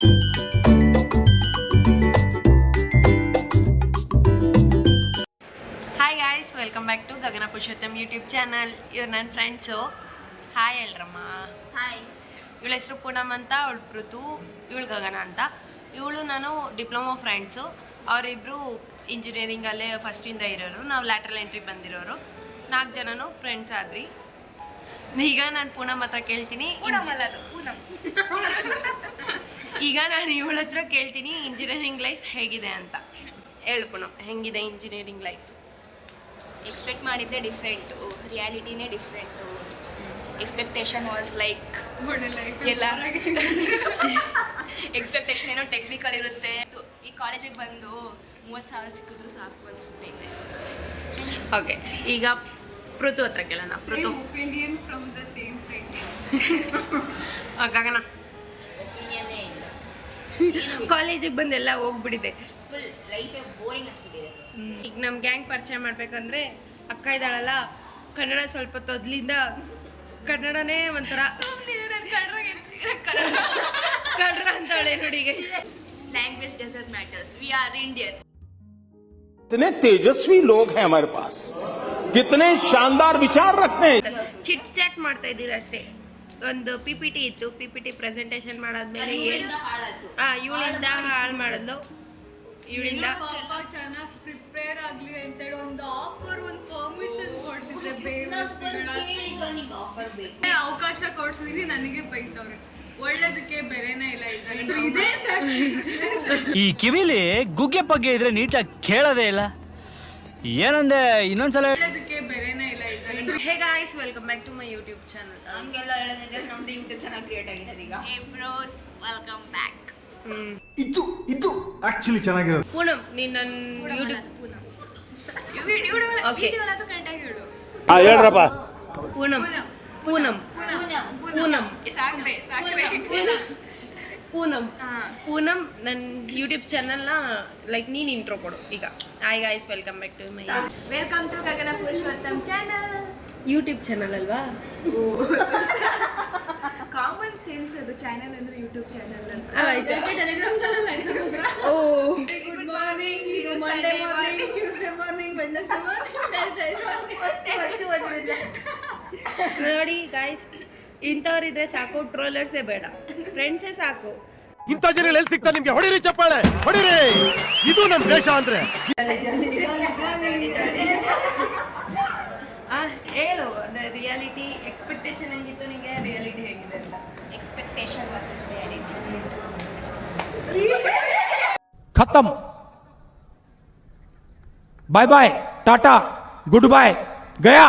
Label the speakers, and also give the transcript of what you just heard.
Speaker 1: Hi guys, welcome back to Gagana Purushottam YouTube channel. ಇವ್ರು ನನ್ನ friends. Hi ಹೇಳ್ರಮ್ಮ.
Speaker 2: Hi.
Speaker 1: ಇವಳ ಹೆಸರು ಪೂನಮ್ ಅಂತ, ಅವಳು ಪೃಥು, ಇವಳು ಗಗನ ಅಂತ. ಇವಳು ನಾನು ಡಿಪ್ಲೊಮಾ ಫ್ರೆಂಡ್ಸು. ಅವರಿಬ್ಬರು ಇಂಜಿನಿಯರಿಂಗಲ್ಲೇ ಫಸ್ಟಿಂದ ಇರೋರು, ನಾವು ಲ್ಯಾಟ್ರಲ್ ಎಂಟ್ರಿ ಬಂದಿರೋರು. 4 ಜನನು ಫ್ರೆಂಡ್ಸ್ ಆದ್ರಿ. ಈಗ ನಾನು ಪೂನಮ್ ಹತ್ರ ಕೇಳ್ತೀನಿ, ಈಗ ನಾನು ಇವಳ ಹತ್ರ ಕೇಳ್ತೀನಿ ಇಂಜಿನಿಯರಿಂಗ್ ಲೈಫ್ ಹೇಗಿದೆ ಅಂತ. ಹೇಳು ಪೂನಮ್, ಹೆಂಗಿದೆ ಇಂಜಿನಿಯರಿಂಗ್ ಲೈಫ್?
Speaker 2: ಎಕ್ಸ್ಪೆಕ್ಟ್ ಮಾಡಿದ್ದೆ ಡಿಫ್ರೆಂಟು, ರಿಯಾಲಿಟಿನೇ ಡಿಫ್ರೆಂಟು. ಎಕ್ಸ್ಪೆಕ್ಟೇಷನ್ ವಾಸ್ ಲೈಕ್ ಎಲ್ಲ ಎಕ್ಸ್ಪೆಕ್ಟೇಷನ್ ಏನೋ ಟೆಕ್ನಿಕಲ್ ಇರುತ್ತೆ. ಈ ಕಾಲೇಜಿಗೆ ಬಂದು 30,000 ಸಿಕ್ಕಿದ್ರು ಸಾಕು ಅನ್ಸುತ್ತೈತೆ.
Speaker 1: ಓಕೆ, ಈಗ ಪೃಥು ಹತ್ರ ಕೇಳೋಣ. Prithu
Speaker 3: opinion from the same friend.
Speaker 1: Gagana
Speaker 2: ಒಪಿನಿಯನ್ನೇ ಇಲ್ಲ.
Speaker 1: ಕಾಲೇಜಿಗೆ ಬಂದೆಲ್ಲ ಹೋಗ್ಬಿಟ್ಟಿದೆ,
Speaker 2: ಫುಲ್ ಲೈಫೇ ಬೋರಿಂಗ್ ಅನ್ಸ್ಬಿಟ್ಟಿದೆ.
Speaker 1: ಈಗ ನಮ್ಮ ಗ್ಯಾಂಗ್ ಪರಿಚಯ ಮಾಡ್ಬೇಕಂದ್ರೆ ಅಕ್ಕ ಇದ್ದಾಳಲ್ಲ, ಕನ್ನಡ ಸ್ವಲ್ಪ ತೊದ್ಲಿಂದ ಕನ್ನಡನೇ ಒಂಥರ ಕನ್ನಡ ಅಂತಾಳೆ ನೋಡಿ.
Speaker 2: Language doesn't matters, we are Indian.
Speaker 4: कितने तेजस्वी लोग हैं हमारे पास, कितने शानदार विचार रखते हैं.
Speaker 1: ಚಿಟ್ ಚಾಟ್ ಮಾಡ್ತಾ ಇದ್ದೀರಾ ಅಷ್ಟೇ. ಒಂದು PPT ಇತ್ತು, PPT ಪ್ರೆಸೆಂಟೇಷನ್ ಮಾಡಾದ್ಮೇಲೆ ಇವಳಿಂದ ಹಾಳು ಮಾಡಿದ್ಲು. ಇವಳಿಂದ
Speaker 3: ಸ್ವಲ್ಪ ಚೆನ್ನಾಗಿ ಪ್ರಿಪೇರ್ ಆಗ್ಲಿ ಅಂತೇಳಿ ಒಂದು ಆಫರ್, ಒಂದು ಪರ್ಮಿಷನ್ ಕೊಡ್ಸಿದ್ರೆ ಅವಕಾಶ ಕೊಡ್ಸಿದೀನಿ, ನನಗೆ ಬೈತವ್ರೆ. ಒಳ್ಳೇದಕ್ಕೆ ಬೆಲೆನೇ ಇಲ್ಲ. ಇದೇ
Speaker 5: ಈ ಕಿವಿಲಿ ಗುಗ್ಗೆ ಪಗ್ಗೆ ಇದ್ರೆ ನೀಟಾಗಿ ಕೇಳೋದೇ ಇಲ್ಲ. ಏನಂದೆ ಇನ್ನೊಂದ್ಸಲ?
Speaker 3: ಒಳ್ಳೇದಕ್ಕೆ ಬೆಲೆನೇ ಇಲ್ಲ.
Speaker 1: Hey guys, welcome back to my YouTube channel.
Speaker 2: ಹಂಗೆಲ್ಲ ಹೇಳೋದಿದ್ರೆ ನಮ್ದು ಯೂಟ್ಯೂಬ್ ಚಾನಲ್ ಕ್ರಿಯೇಟ್ ಆಗಿದೆ ಈಗ. Hey bros, welcome back.
Speaker 6: ಇದು ಆಕ್ಚುಲಿ ಚೆನ್ನಾಗಿರೋದು.
Speaker 1: ಪೂನಮ್, ನೀನ್ ನನ್ನ ಯೂಟ್ಯೂಬ್
Speaker 4: ಹೇಳ್ರಪ್ಪ.
Speaker 1: ಪೂನಮ್ ಪೂನಮ್ ಪೂನಮ್ ಪೂನಮ್ ಪೂನಮ್ ನನ್ನ ಯೂಟ್ಯೂಬ್ ಚಾನಲ್ನ ಲೈಕ್ ನೀನು ಇಂಟ್ರೋ ಕೊಡು ಈಗ. Hi guys, welcome back to my
Speaker 2: welcome to Gagana Purushottam channel.
Speaker 1: YouTube channel ಅಲ್ವಾ?
Speaker 3: ಕಾಮನ್ ಸೆನ್ಸ್ ಅದು. ಚಾನಲ್ ಅಂದ್ರೆ ಯೂಟ್ಯೂಬ್ ಚಾನಲ್ ಅಂತ.
Speaker 2: Telegram channel.
Speaker 1: ಓ,
Speaker 3: good morning, Monday morning, Tuesday morning, Wednesday morning.
Speaker 1: ನೋಡಿ ಗಾಯ್ಸ್, ಇಂಥವ್ರಿದ್ರೆ ಸಾಕು, ಟ್ರೋಲರ್ಸೇ ಬೇಡ, ಫ್ರೆಂಡ್ಸೇ ಸಾಕು.
Speaker 4: ಇಂಥ ಜನ ಎಲ್ಲಿ ಸಿಗ್ತಾರೆ ನಿಮ್ಗೆ? ಹೊಡಿರಿ ಚಪ್ಪಾಳೆ, ಹೊಡಿರಿ. ಇದು ನಮ್ಮ ದೇಶ ಅಂದ್ರೆ.
Speaker 1: ಹೇಳು, ರಿಯಾಲಿಟಿ ಎಕ್ಸ್ಪೆಕ್ಟೇಷನ್ ಹೆಂಗಿತ್ತು ನಿಮಗೆ, ರಿಯಾಲಿಟಿ ಹೇಗಿದೆ ಅಂತ?
Speaker 2: Expectation versus reality.
Speaker 6: खत्म. Bye bye, tata, goodbye, गया.